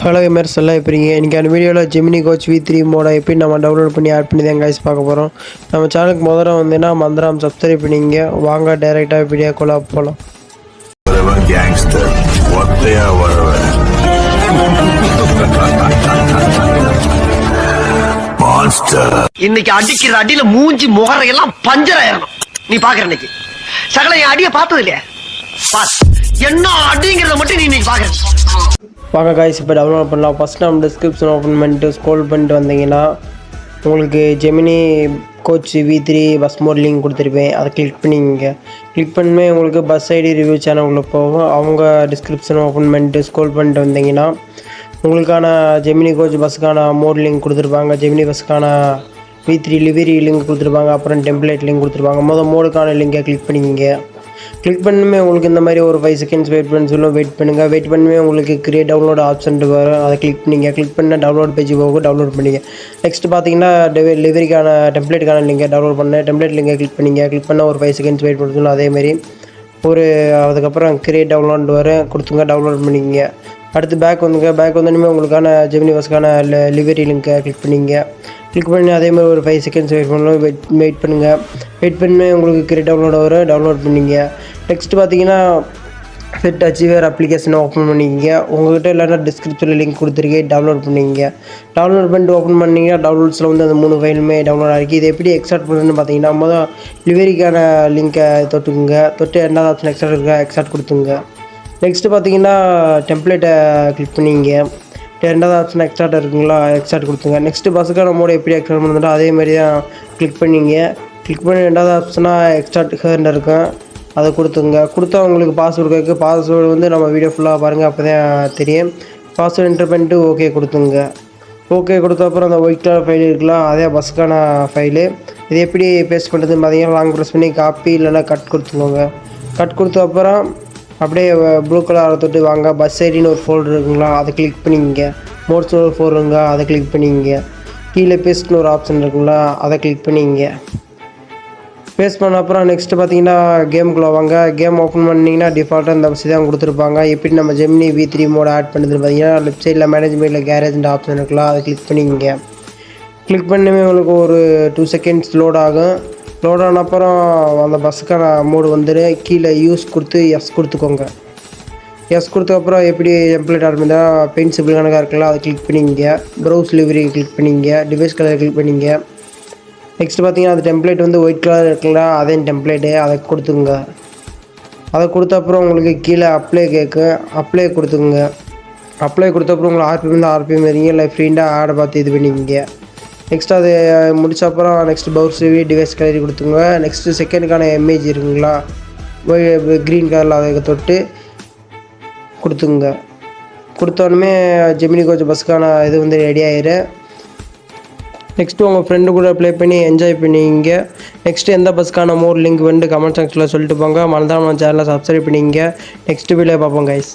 Hello gamers எல்லாம் எப்படிங்க? இன்றைக்கான வீடியோவில் ஜெமினி கோச் V3 மோடை எப்படி நம்ம டவுன்லோட் பண்ணி ஆட் பண்ணி தான் கைஸ் பார்க்க போகிறோம். நம்ம சேனலுக்கு முதல்ல வந்தீங்கன்னா மந்திரம் சப்ஸ்கிரைப் பண்ணிங்க. வாங்க டைரெக்டாக வீடியோக்குள்ளே போகலாம். இன்னைக்கு அடிக்கிற அடியில மூஞ்சி முகரையெல்லாம் பஞ்சர் ஆயிரணும். நீ பாக்குற இன்னைக்கு சகல என் அடிய பார்த்தது இல்லையா? என்ன அடிங்கிறத மட்டும் நீ இன்னைக்கு பாக்குற. வாங்க காய்ஸ் இப்போ டவுன்லோட் பண்ணலாம். ஃபஸ்ட் நம்ம டிஸ்கிரிப்ஷன் ஓப்பன் பண்ணிட்டு ஸ்க்ரோல் பண்ணிட்டு வந்தீங்கன்னா உங்களுக்கு Gemini coach V3 bus mode link கொடுத்துருப்பேன். அதை கிளிக் பண்ணிங்க. கிளிக் பண்ணுமே உங்களுக்கு பஸ் ஐடி ரிவ்யூ சேனலுக்குள்ளே போகும். அவங்க டிஸ்கிரிப்ஷன் ஓப்பன் பண்ணிட்டு ஸ்க்ரோல் பண்ணிட்டு வந்தீங்கன்னா உங்களுக்கான ஜெமினி கோச் பஸ்ஸுக்கான மோட் லிங்க் கொடுத்துருப்பாங்க. ஜெமினி பஸ்ஸுக்கான V3 லிவரி லிங்க் கொடுத்துருப்பாங்க. அப்புறம் டெம்ப்ளேட் லிங்க் கொடுத்துருப்பாங்க. மோடுக்கான லிங்கை கிளிக் பண்ணிக்கிங்க. கிளிக் பண்ணுமே உங்களுக்கு இந்த மாதிரி ஒரு 5 செகண்ட்ஸ் வெயிட் பண்ணி சொல்லும். வெயிட் பண்ணுங்கள். வெயிட் பண்ணுமே உங்களுக்கு கிரியேட் டவுன்லோட் ஆப்ஷன் வரும். அதை கிளிக் பண்ணிங்க. கிளிக் பண்ண டவுன்லோட் பேஜ் போகும். டவுன்லோட் பண்ணிங்க. நெக்ஸ்ட் பார்த்தீங்கன்னா டெலிவரிக்கான டெம்ப்ளேட்டுக்கான லிங்கை டவுன்லோட் பண்ண டெம்ப்ளேட் லிங்கை கிளிக் பண்ணிங்க. கிளிக் பண்ண ஒரு 5 செகண்ட்ஸ் வெயிட் பண்ண சொல்லும். அதேமாரி அதுக்கப்புறம் கிரியேட் டவுன்லோட் வரும். கொடுத்துங்க. டவுன்லோட் பண்ணிக்கிங்க. அடுத்து பேக் வந்துங்க. பேக் வந்தோடனே உங்களுக்கான ஜெமினி பஸ்ஸுக்கான லிவரி லிங்கை கிளிக் பண்ணிங்க. கிளிக் பண்ணி அதேமாதிரி ஒரு 5 செகண்ட்ஸ் வெயிட் பண்ணணும். வெயிட் பண்ணுங்கள். வெயிட் பண்ணி உங்களுக்கு கிரியேட் டவுன்லோட் வரும். டவுன்லோட் பண்ணிங்க. நெக்ஸ்ட் பார்த்தீங்கன்னா செட் அச்சீவர் அப்ளிகேஷனை ஓப்பன் பண்ணிக்கிங்க. உங்கள்கிட்ட இல்லைனா டிஸ்கிரிப்ஷனில் லிங்க் கொடுத்துருக்கேன். டவுன்லோட் பண்ணிங்க. டவுன்லோட் பண்ணிட்டு ஓப்பன் பண்ணிங்கன்னா டவுன்லோட்ஸில் வந்து அந்த 3 ஃபைலுமே டவுன்லோட் ஆகிருக்கு. இது எப்படி எக்ஸ்ட்ராக்ட் பண்ணுறதுன்னு பார்த்தீங்கன்னா முதல் லிவரிக்கான லிங்க்கை தொட்டுக்குங்க. தொட்டு ரெண்டாவது ஆப்ஷன் எக்ஸ்ட்ராக்ட் இருக்கா எக்ஸ்ட்ராக்ட் கொடுத்துங்க. நெக்ஸ்ட்டு பார்த்தீங்கன்னா டெம்ப்ளேட்டை கிளிக் பண்ணிங்க. ரெண்டாவது ஆப்ஷன் எக்ஸ்ட்ராக்ட் இருக்குங்களா எக்ஸ்ட்ராக்ட் கொடுத்துங்க. நெக்ஸ்ட்டு பஸ்ஸுக்கான மோட எப்படி எக்ஸ்ட்ராக்ட் பண்ணுறதோ அதே மாதிரி தான் கிளிக் பண்ணிங்க. கிளிக் பண்ணி ரெண்டாவது ஆப்ஷனாக எக்ஸ்ட்ராக்ட் ஹேர்ன்னு இருக்கும். அதை கொடுத்துங்க. கொடுத்தா உங்களுக்கு பாஸ்வேர்டு கேட்கு. பாஸ்வேர்டு வந்து நம்ம வீடியோ ஃபுல்லாக பாருங்கள். அப்போ தான் தெரியும். பாஸ்வேர்டு என்டர் பண்ணிட்டு ஓகே கொடுத்துங்க. ஓகே கொடுத்த அப்புறம் அந்த ஒயிட் கலர் ஃபைல் இருக்கலாம். அதே பஸ்ஸுக்கான ஃபைலு. இது எப்படி பேஸ்ட் பண்ணுறதுன்னு பார்த்தீங்கன்னா லாங் ப்ரெஸ் பண்ணி காப்பி இல்லைனா கட் கொடுத்துக்கோங்க. கட் கொடுத்த அப்புறம் அப்படியே ப்ளூ கலரை தொட்டு வாங்க. பஸ் ஐடின்னு ஒரு ஃபோல்டர் இருக்குங்களா அதை கிளிக் பண்ணிங்க. மோட்ஸ்னு ஒரு ஃபோல்டருங்க அதை கிளிக் பண்ணிங்க. கீழே பேஸ்ட்னு ஒரு ஆப்ஷன் இருக்குங்களா அதை கிளிக் பண்ணிங்க. பேஸ்ட் பண்ண அப்புறம் நெக்ஸ்ட்டு பார்த்தீங்கன்னா கேமுக்குள்ளே வாங்க. கேம் ஓப்பன் பண்ணிங்கன்னா டிஃபால்ட்டாக இந்த பஸ் தான் கொடுத்துருப்பாங்க. எப்படி நம்ம ஜெமினி V3 மோட் ஆட் பண்ணுறது பார்த்தீங்கன்னா லெஃப்ட் சைடில் மேனேஜ்மெண்ட்டில் கேரேஜ்ன்ற ஆப்ஷன் இருக்கலாம் அதை கிளிக் பண்ணிங்க. கிளிக் பண்ணவே உங்களுக்கு ஒரு 2 செகண்ட்ஸ் லோட் ஆகும். லோட் ஆன அப்புறம் அந்த பஸ்ஸுக்கான மோடு வந்துடு. கீழே யூஸ் கொடுத்து எஸ் கொடுத்துக்கோங்க. எஸ் கொடுத்தக்கப்புறம் எப்படி டெம்ப்ளேட் ஆட் பண்ணால் பெயிண்ட் சிம்பிள் கணக்காக இருக்கலாம் அதை கிளிக் பண்ணிங்க. ப்ரௌஸ் லிவரி கிளிக் பண்ணிங்க. டிவைஸ் கலர் கிளிக் பண்ணிங்க. நெக்ஸ்ட் பார்த்தீங்கன்னா அது டெம்ப்ளேட் வந்து ஒயிட் கலர் இருக்குங்களா அதே டெம்ப்ளேட்டு அதை கொடுத்துங்க. அதை கொடுத்த அப்புறம் உங்களுக்கு கீழே அப்ளை கேட்கும். அப்ளை கொடுத்துங்க. அப்ளை கொடுத்த அப்புறம் உங்களுக்கு RPM வந்து RPM வரீங்க இல்லை ஃப்ரீண்டாக ஆடை பார்த்து இது பண்ணிக்கிங்க. நெக்ஸ்ட் அது முடிச்ச அப்புறம் நெக்ஸ்ட் பவுஸ் ரிவ்யூ டிவைஸ் கலரி கொடுத்துங்க. நெக்ஸ்ட்டு செகண்டுக்கான இமேஜ் இருக்குங்களா க்ரீன் கலரில் அதை தொட்டு கொடுத்துங்க. கொடுத்தோடனே ஜெமினி கோச் பஸ்ஸுக்கான இது வந்து ரெடி ஆயிடும். நெக்ஸ்ட்டு உங்கள் ஃப்ரெண்டு கூட ப்ளே பண்ணி என்ஜாய் பண்ணிங்க. நெக்ஸ்ட்டு எந்த பஸ்ஸுக்கான மோர் லிங்க் வந்து கமெண்ட் செக்ஷனில் சொல்லிட்டு போங்க. மறந்தாமல் சேனலை சப்ஸ்கிரைப் பண்ணிங்க. நெக்ஸ்ட் வீடியோ பார்ப்போம் கைஸ்.